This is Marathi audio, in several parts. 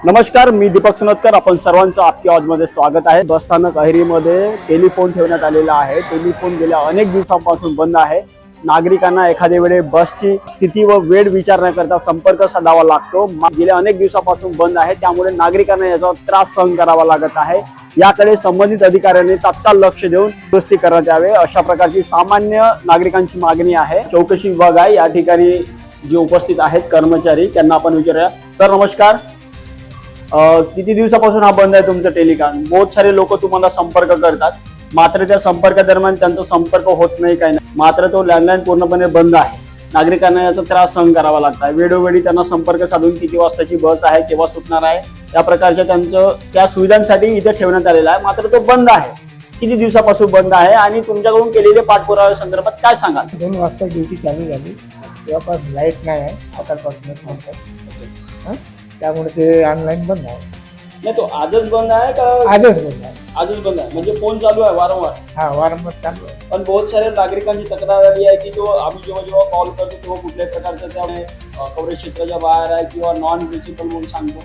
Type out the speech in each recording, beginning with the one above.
नमस्कार, मी दीपक सुनतकर. आपण सर्वांचं आपल्या आवाजमध्ये स्वागत आहे. बसस्थानक अहेरीमध्ये टेलिफोन ठेवण्यात आलेला आहे. टेलिफोन गेल्या अनेक दिवसांपासून बंद आहे. नागरिकांना एखाद्या वेळे बसची स्थिती व वेळ विचारण्याकरता संपर्क साधावा लागतो. गेल्या अनेक दिवसांपासून बंद आहे, त्यामुळे नागरिकांना याचा त्रास सहन करावा लागत आहे. याकडे संबंधित अधिकाऱ्यांनी तात्काळ लक्ष देऊन दुरुस्ती करण्यात यावे, अशा प्रकारची सामान्य नागरिकांची मागणी आहे. चौकशी विभाग आहे या ठिकाणी जे उपस्थित आहेत कर्मचारी, त्यांना आपण विचारूया. सर नमस्कार. किती दिवसापासून हा बंद आहे तुमचं टेलिकॉम? बहुत सारे लोक तुम्हाला संपर्क करतात, मात्र त्या संपर्क दरम्यान त्यांचा संपर्क होत नाही, काही नाही. मात्र तो लँडलाईन पूर्णपणे बंद आहे. नागरिकांना याचा त्रास सहन करावा लागत आहे. वेळोवेळी त्यांना संपर्क साधून किती वाजताची बस आहे, केव्हा सुटणार आहे, या प्रकारच्या त्या सुविधांसाठी इथे ठेवण्यात आलेला आहे. मात्र तो बंद आहे. किती दिवसापासून बंद आहे आणि तुमच्याकडून केलेले पाठपुराव्या संदर्भात काय सांगाल? 2 वाजता ड्युटी चालू झाली तेव्हापासून लाईट नाही आहे, सकाळपासूनच म्हणतात. त्यामुळे ते ऑनलाईन बंद आहे. नाही, तो आजच बंद आहे का? आजच बंद आहे. आजच बंद आहे म्हणजे फोन चालू आहे वारंवार? हा, वारंवार चालू आहे. पण बहुत साऱ्या नागरिकांची तक्रार आली आहे की तो आम्ही जेव्हा कॉल करतो तेव्हा कुठल्याही प्रकारचं त्यामुळे कव्हरेज क्षेत्राच्या बाहेर आहे किंवा नॉन रिचेबल म्हणून सांगतो.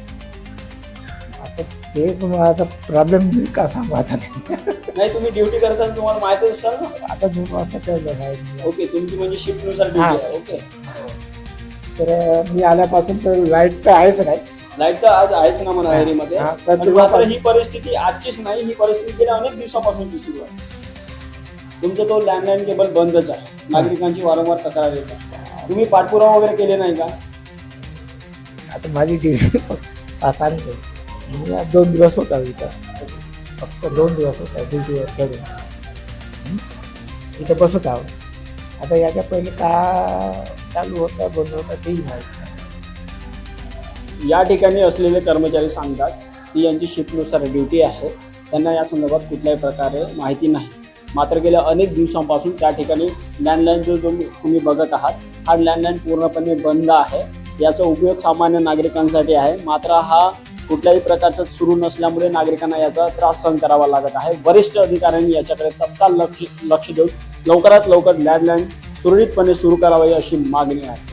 आता ते तुम्हाला आता प्रॉब्लेम का सांगायचा नाही. नाही, तुम्ही ड्युटी करताना तुम्हाला माहितच असेल ना. आता 2 वाजता चालू आहे. ओके, तुमची म्हणजे शिफ्टनुसार ड्युटी आहे. ओके, तर मी आल्यापासून तर लाईट तर आहेच नाही. लाईट तर आज आहेच ना म्हणा एरियामध्ये. हा, तर पण मात्र ही परिस्थिती आजचीच नाही, ही परिस्थिती गेल्या अनेक दिवसापासूनची सुरू आहे. तुमचं तो लँडलाईन केबल बंदच आहे. नागरिकांची वारंवार तक्रार येतात. तुम्ही पाठपुरावा वगैरे केले नाही का? आता माझी ड्युटी असा नाही. मी 2 दिवस होता इथं, फक्त 2 दिवस होता ड्युटीवर चढून इथं बसत आहोत. आता याच्या पहिले का चालू होता बंद होता तेही माहीत नाही. या ठिकाणी असलेले कर्मचारी सांगतात की यांची शिफ्टनुसार ड्युटी आहे, त्यांना या संदर्भात कुठल्याही प्रकारे माहिती नाही. मात्र गेल्या अनेक दिवसांपासून त्या ठिकाणी लँडलाईन जो तुम्ही बघत आहात, हा लँडलाईन पूर्णपणे बंद आहे. याचा उपयोग सामान्य नागरिकांसाठी आहे. मात्र हा कुठल्याही प्रकारचा सुरू नसल्यामुळे नागरिकांना याचा त्रास सहन करावा लागत आहे. वरिष्ठ अधिकाऱ्यांनी याच्याकडे तत्काळ लक्ष देऊन लवकरात लवकर लँडलाईन सुरळीतपणे सुरू करावी अशी मागणी आहे.